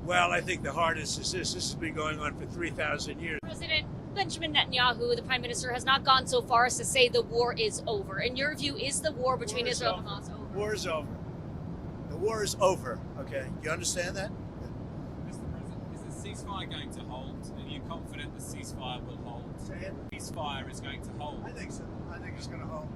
Well, I think the hardest is this. This has been going on for 3,000 years. President Benjamin Netanyahu, the prime minister, has not gone so far as to say the war is over. In your view, is the war between Israel and Hamas over? War is over. The war is over. Okay, you understand that? Mr. President, is the ceasefire going to hold? Are you confident the ceasefire will hold? Say it. Ceasefire is going to hold. I think so. I think it's going to hold.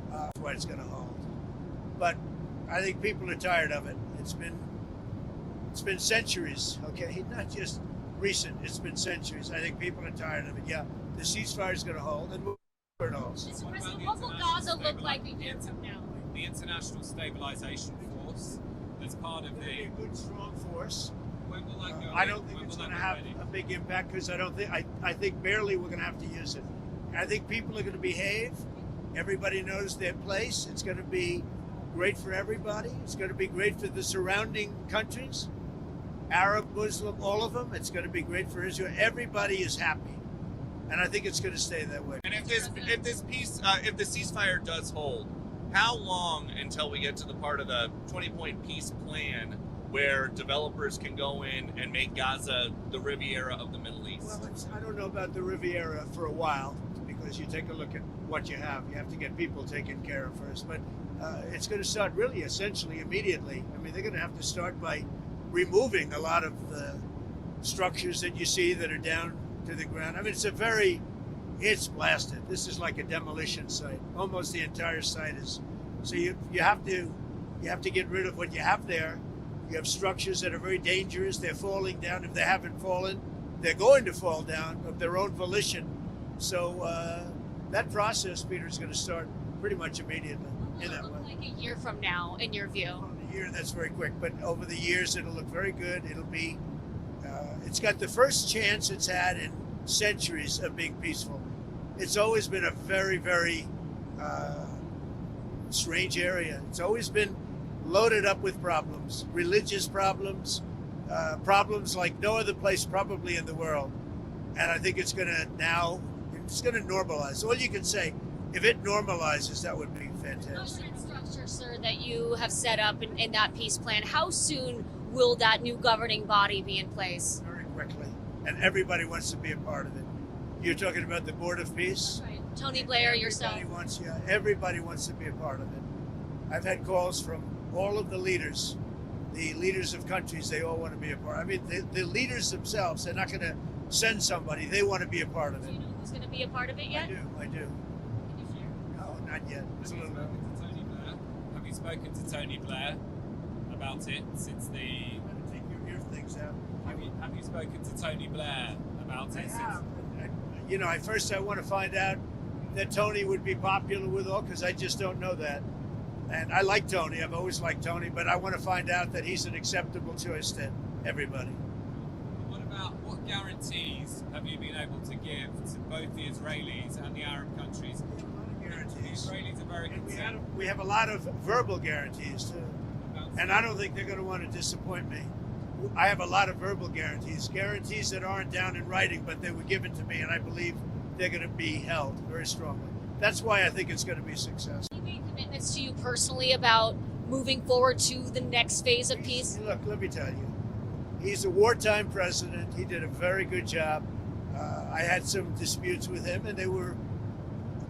That's why it's going to hold. But I think people are tired of it. It's been centuries. Okay, not just recent. It's been centuries. I think people are tired of it. Yeah, the ceasefire is going to hold, and it holds. Mr. President, what will Gaza look like a year from now? The international stabilization force, that's part of It'll be the. a good, strong force. When will that go? I don't think it's going to have a big impact because I think barely we're going to have to use it. I think people are going to behave. Everybody knows their place. It's going to be great for everybody. It's going to be great for the surrounding countries, Arab, Muslim, all of them. It's going to be great for Israel. Everybody is happy, and I think it's going to stay that way. And if the ceasefire does hold, how long until we get to the part of the 20-point peace plan where developers can go in and make Gaza the Riviera of the Middle East? Well, I don't know about the Riviera for a while, because you take a look at what you have. You have to get people taken care of first. But it's going to start really essentially immediately. I mean, they're going to have to start by removing a lot of the structures that you see that are down to the ground. I mean, it's blasted. This is like a demolition site. Almost the entire site is. So you have to get rid of what you have there. You have structures that are very dangerous. They're falling down. If they haven't fallen, they're going to fall down of their own volition. So that process, Peter, is going to start pretty much immediately. What will it look like a year from now, in your view? A year, that's very quick. But over the years, it'll look very good. It'll be. It's got the first chance it's had in centuries of being peaceful. It's always been a very, very strange area. It's always been loaded up with problems, religious problems, problems like no other place probably in the world. And I think it's going to normalize. All you can say, if it normalizes, that would be fantastic. That structure, sir, that you have set up in that peace plan, how soon will that new governing body be in place? Very quickly. And everybody wants to be a part of it. You're talking about the Board of Peace? Right. Tony Blair, yourself. Everybody wants to be a part of it. I've had calls from all of the leaders of countries. They all want to be a part. I mean, the leaders themselves, they're not going to send somebody. They want to be a part of it. Do you know who's going to be a part of it yet? I do. Can you share? No, not yet. Have you spoken to Tony Blair about it since the? I'm going to take your ear things out. Have you spoken to Tony Blair about it? First I want to find out that Tony would be popular with all, because I just don't know that. And I like Tony. I've always liked Tony, but I want to find out that he's an acceptable choice to everybody. What guarantees have you been able to give to both the Israelis and the Arab countries? We have a lot of guarantees. The Israelis are very concerned. We have a lot of verbal guarantees too. And I don't think they're going to want to disappoint me. I have a lot of verbal guarantees that aren't down in writing, but they were given to me, and I believe they're going to be held very strongly. That's why I think it's going to be successful. He made commitments to you personally about moving forward to the next phase of peace? Look, let me tell you, he's a wartime president. He did a very good job. I had some disputes with him, and they were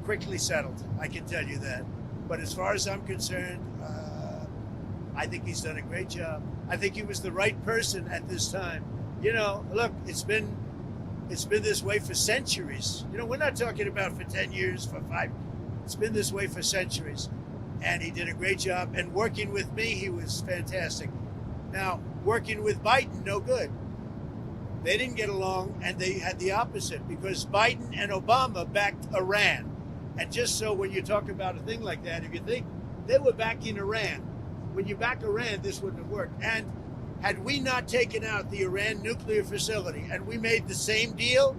quickly settled. I can tell you that. But as far as I'm concerned, I think he's done a great job. I think he was the right person at this time. Look, it's been this way for centuries. We're not talking about for 10 years, for 5. It's been this way for centuries. And he did a great job. And working with me, he was fantastic. Now, working with Biden, no good. They didn't get along, and they had the opposite, because Biden and Obama backed Iran. And just so when you talk about a thing like that, if you think they were backing Iran, when you back Iran, this wouldn't have worked. And had we not taken out the Iran nuclear facility and we made the same deal,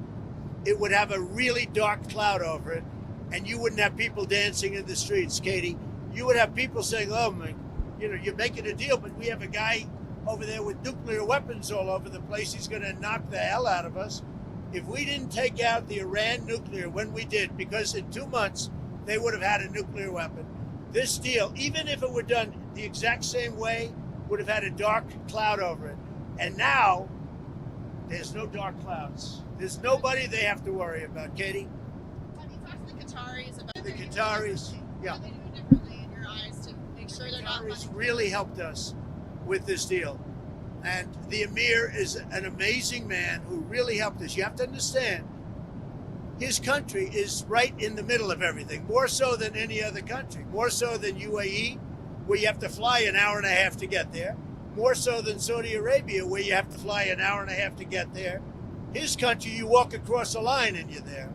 it would have a really dark cloud over it, and you wouldn't have people dancing in the streets, Katie. You would have people saying, oh, my, you're making a deal, but we have a guy over there with nuclear weapons all over the place. He's going to knock the hell out of us. If we didn't take out the Iran nuclear when we did, because in 2 months they would have had a nuclear weapon, this deal, even if it were done the exact same way, would have had a dark cloud over it. And now there's no dark clouds. There's nobody they have to worry about. Katie? Have you talked to the Qataris about The Qataris, yeah. What they do differently in your eyes to make sure they're not Qataris funding? really helped us with this deal. And the Emir is an amazing man who really helped us. You have to understand, his country is right in the middle of everything, more so than any other country, more so than UAE, where you have to fly an hour and a half to get there, more so than Saudi Arabia, where you have to fly an hour and a half to get there. His country, you walk across a line and you're there.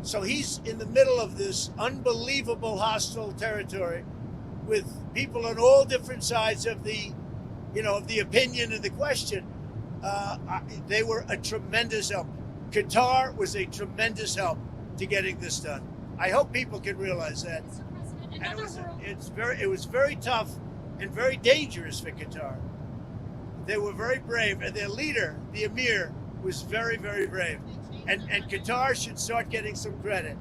So he's in the middle of this unbelievable hostile territory with people on all different sides of the, of the opinion and the question. They were a tremendous help. Qatar was a tremendous help to getting this done. I hope people can realize that. Mr. President, And another it was very tough and very dangerous for Qatar. They were very brave, and their leader, the Emir, was very, very brave. And Qatar should start getting some credit.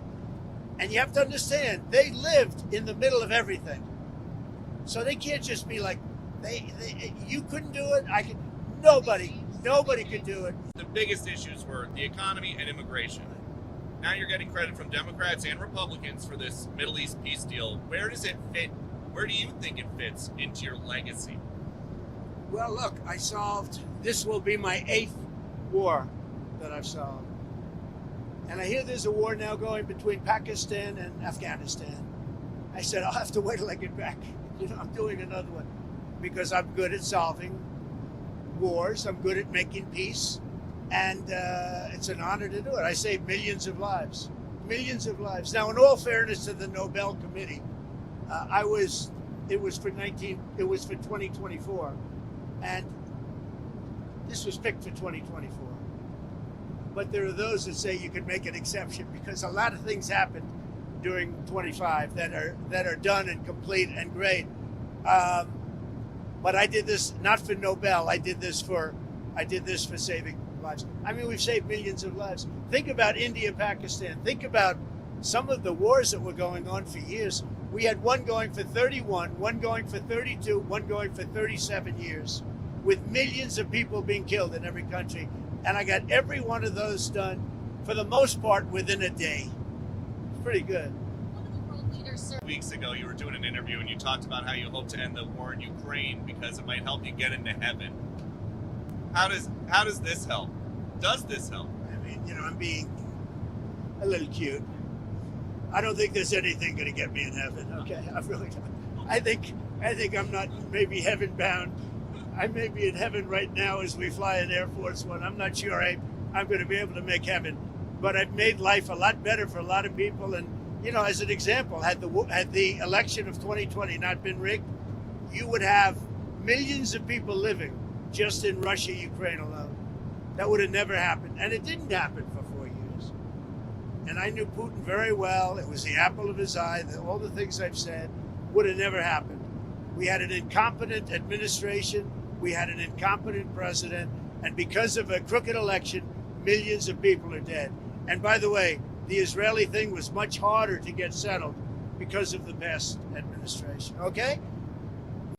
And you have to understand, they lived in the middle of everything. So they can't just be like, you couldn't do it, I could. Nobody could do it. The biggest issues were the economy and immigration. Now you're getting credit from Democrats and Republicans for this Middle East peace deal. Where does it fit? Where do you think it fits into your legacy? Well, look, this will be my 8th war that I've solved. And I hear there's a war now going between Pakistan and Afghanistan. I said, I'll have to wait till I get back. I'm doing another one because I'm good at solving wars. I'm good at making peace. And it's an honor to do it. I saved millions of lives. Millions of lives. Now, in all fairness to the Nobel Committee, it was for 2024. And this was picked for 2024. But there are those that say you could make an exception because a lot of things happened during 25 that are done and complete and great. But I did this not for Nobel. I did this for saving lives. I mean, we've saved millions of lives. Think about India, Pakistan. Think about some of the wars that were going on for years. We had one going for 31, one going for 32, one going for 37 years, with millions of people being killed in every country. And I got every one of those done, for the most part, within a day. It's pretty good. one of the world leaders, sir. Weeks ago, you were doing an interview and you talked about how you hope to end the war in Ukraine because it might help you get into heaven. How does this help? Does this help? I mean, I'm being a little cute. I don't think there's anything going to get me in heaven. Okay, I really don't. I think I'm not maybe heaven bound. I may be in heaven right now as we fly in Air Force One. I'm not sure I'm going to be able to make heaven, but I've made life a lot better for a lot of people. And as an example, had the election of 2020 not been rigged, you would have millions of people living just in Russia, Ukraine alone. That would have never happened, and it didn't happen for 4 years. And I knew Putin very well. It was the apple of his eye. All the things I've said would have never happened. We had an incompetent administration. We had an incompetent president. And because of a crooked election, millions of people are dead. And by the way, the Israeli thing was much harder to get settled because of the past administration. Okay?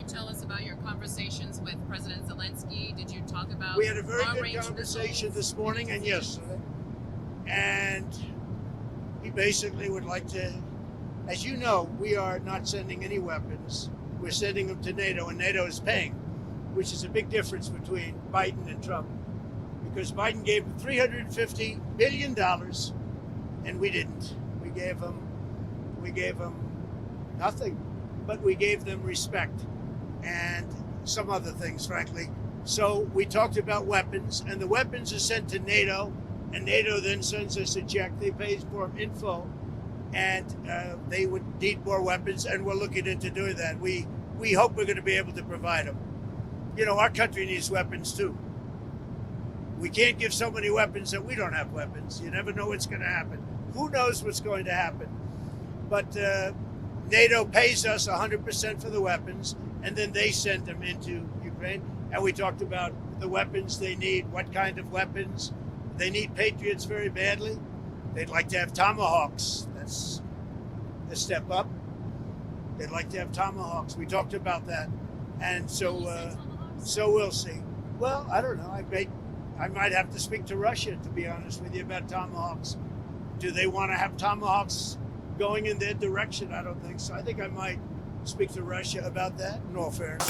Tell us about your conversations with President Zelensky. Did you talk about We had a very long-range good conversation missiles? this morning and yesterday. And he basically would like to, as you know, we are not sending any weapons. We're sending them to NATO, and NATO is paying, which is a big difference between Biden and Trump. Because Biden gave them $350 billion, and we didn't. We gave them nothing, but we gave them respect and some other things, frankly. So we talked about weapons, and the weapons are sent to NATO, and NATO then sends us a check. They pay for them in full, and they would need more weapons, and we're looking into doing that. We hope we're going to be able to provide them. Our country needs weapons too. We can't give so many weapons that we don't have weapons. You never know what's going to happen. Who knows what's going to happen? But NATO pays us 100% for the weapons, and then they send them into Ukraine. And we talked about the weapons they need, what kind of weapons. They need Patriots very badly. They'd like to have Tomahawks. That's a step up. They'd like to have Tomahawks. We talked about that. And so we'll see. Well, I don't know. I might have to speak to Russia, to be honest with you, about tomahawks. Do they want to have tomahawks going in their direction? I don't think so. I think I might speak to Russia about that, in all fairness.